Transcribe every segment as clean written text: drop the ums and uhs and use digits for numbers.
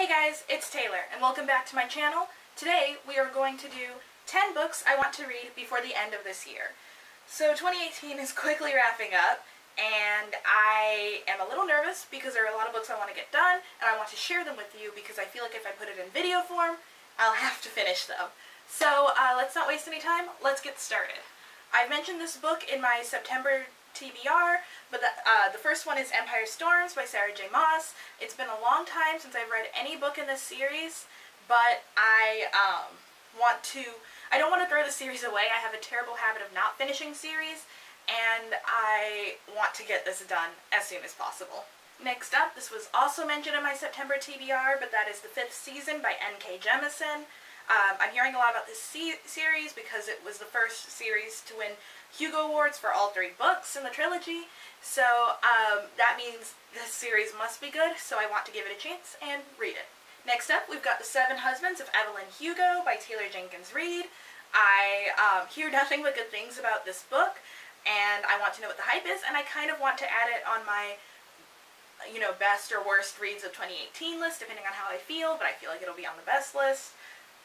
Hey guys, it's Taylor, and welcome back to my channel. Today we are going to do 10 books I want to read before the end of this year. So 2018 is quickly wrapping up, and I am a little nervous because there are a lot of books I want to get done, and I want to share them with you because I feel like if I put it in video form, I'll have to finish them. So let's not waste any time, let's get started. I've mentioned this book in my September TBR, but the first one is Empire Storms by Sarah J. Maas. It's been a long time since I've read any book in this series, but I don't want to throw the series away. I have a terrible habit of not finishing series, and I want to get this done as soon as possible. Next up, this was also mentioned in my September TBR, but that is The Fifth Season by N.K. Jemisin. I'm hearing a lot about this series because it was the first series to win Hugo Awards for all 3 books in the trilogy, so that means this series must be good, so I want to give it a chance and read it. Next up, we've got The Seven Husbands of Evelyn Hugo by Taylor Jenkins Reid. I hear nothing but good things about this book, and I want to know what the hype is, and I kind of want to add it on my best or worst reads of 2018 list, depending on how I feel, but I feel like it'll be on the best list,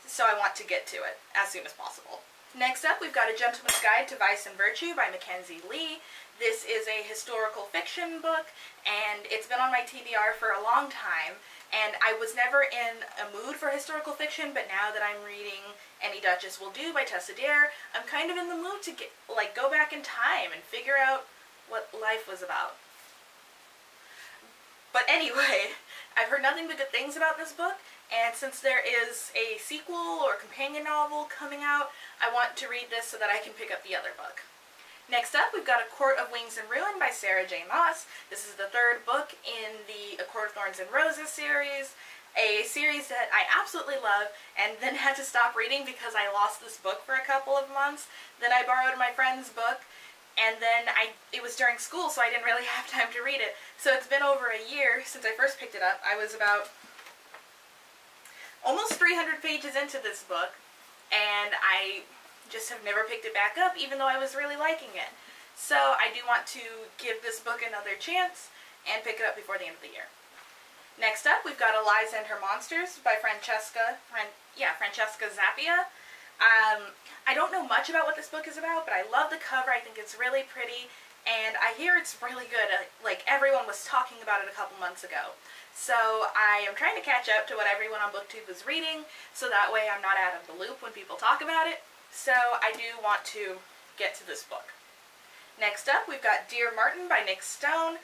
so I want to get to it as soon as possible. Next up, we've got A Gentleman's Guide to Vice and Virtue by Mackenzie Lee. This is a historical fiction book, and it's been on my TBR for a long time, and I was never in a mood for historical fiction, but now that I'm reading Any Duchess Will Do by Tessa Dare, I'm kind of in the mood to go back in time and figure out what life was about. But anyway, I've heard nothing but good things about this book, and since there is a sequel or companion novel coming out, I want to read this so that I can pick up the other book. Next up, we've got A Court of Wings and Ruin by Sarah J. Maas. This is the 3rd book in the A Court of Thorns and Roses series, a series that I absolutely love, and then had to stop reading because I lost this book for a couple of months. Then I borrowed my friend's book, and then it was during school, so I didn't really have time to read it. So it's been over a year since I first picked it up. I was about almost 300 pages into this book, and I just have never picked it back up, even though I was really liking it. So I do want to give this book another chance and pick it up before the end of the year. Next up, we've got Eliza and Her Monsters by Francesca Zappia. I don't know much about what this book is about, but I love the cover. I think it's really pretty, and I hear it's really good. Like, everyone was talking about it a couple months ago. So I am trying to catch up to what everyone on BookTube was reading, so that way I'm not out of the loop when people talk about it. So I do want to get to this book. Next up, we've got Dear Martin by Nick Stone.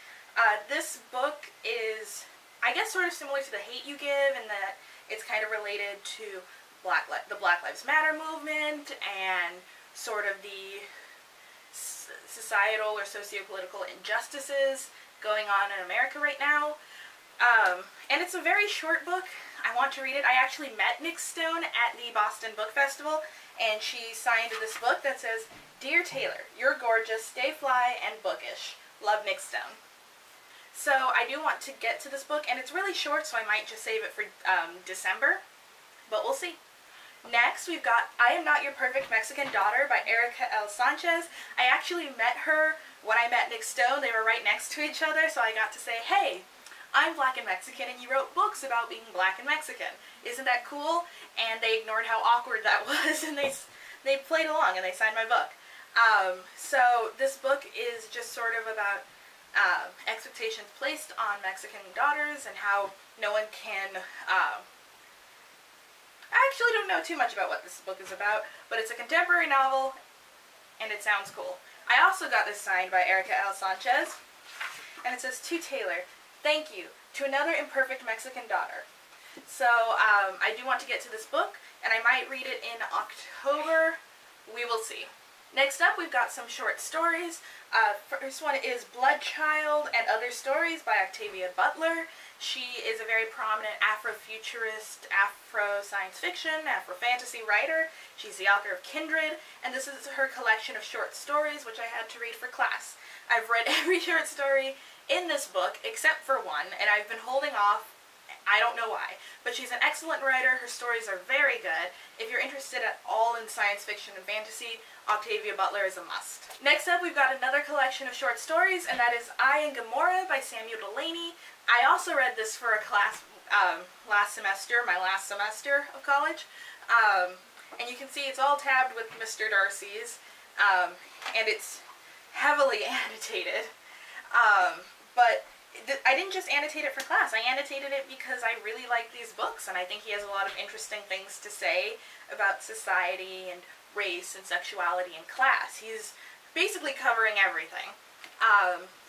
This book is, I guess, sort of similar to The Hate U Give in that it's kind of related to the Black Lives Matter movement and sort of the societal or socio-political injustices going on in America right now. And it's a very short book. I want to read it. I actually met Nick Stone at the Boston Book Festival, and she signed this book that says, "Dear Taylor, you're gorgeous, stay fly, and bookish. Love, Nick Stone." So I do want to get to this book, and it's really short, so I might just save it for December, but we'll see. Next, we've got I Am Not Your Perfect Mexican Daughter by Erica L. Sanchez. I actually met her when I met Nick Stone. They were right next to each other, so I got to say, "Hey, I'm Black and Mexican, and you wrote books about being Black and Mexican. Isn't that cool?" And they ignored how awkward that was, and they played along, and they signed my book. So this book is just sort of about expectations placed on Mexican daughters and how no one can... I actually don't know too much about what this book is about, but it's a contemporary novel, and it sounds cool. I also got this signed by Erica L. Sanchez, and it says, "To Taylor, thank you, to another imperfect Mexican daughter." So I do want to get to this book, and I might read it in October. We will see. Next up, we've got some short stories. First one is Blood Child and Other Stories by Octavia Butler. She is a very prominent Afrofuturist, Afro-science fiction, Afro-fantasy writer. She's the author of Kindred, and this is her collection of short stories, which I had to read for class. I've read every short story in this book, except for one, and I've been holding off. I don't know why, but she's an excellent writer. Her stories are very good. If you're interested at all in science fiction and fantasy, Octavia Butler is a must. Next up, we've got another collection of short stories, and that is I and Gamora by Samuel Delaney. I also read this for a class last semester, my last semester of college. And you can see it's all tabbed with Mr. Darcy's, and it's heavily annotated. But I didn't just annotate it for class. I annotated it because I really like these books, and I think he has a lot of interesting things to say about society and race and sexuality and class. He's basically covering everything.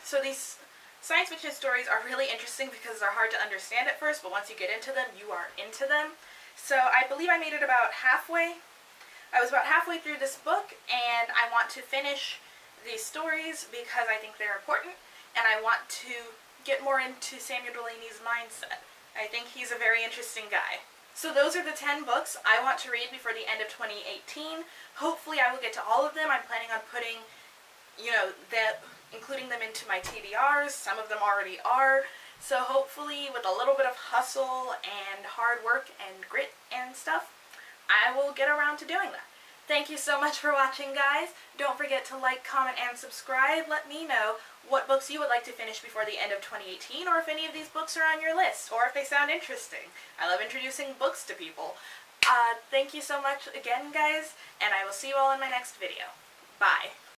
So these science fiction stories are really interesting because they're hard to understand at first, but once you get into them, you are into them. So I believe I made it about halfway. I was about halfway through this book, and I want to finish these stories because I think they're important, and I want to get more into Samuel Delaney's mindset. I think he's a very interesting guy. So those are the 10 books I want to read before the end of 2018. Hopefully I will get to all of them. I'm planning on putting, including them into my TBRs. Some of them already are. So hopefully with a little bit of hustle and hard work and grit and stuff, I will get around to doing that. Thank you so much for watching, guys. Don't forget to like, comment, and subscribe. Let me know what books you would like to finish before the end of 2018, or if any of these books are on your list, or if they sound interesting. I love introducing books to people. Thank you so much again, guys, and I will see you all in my next video. Bye.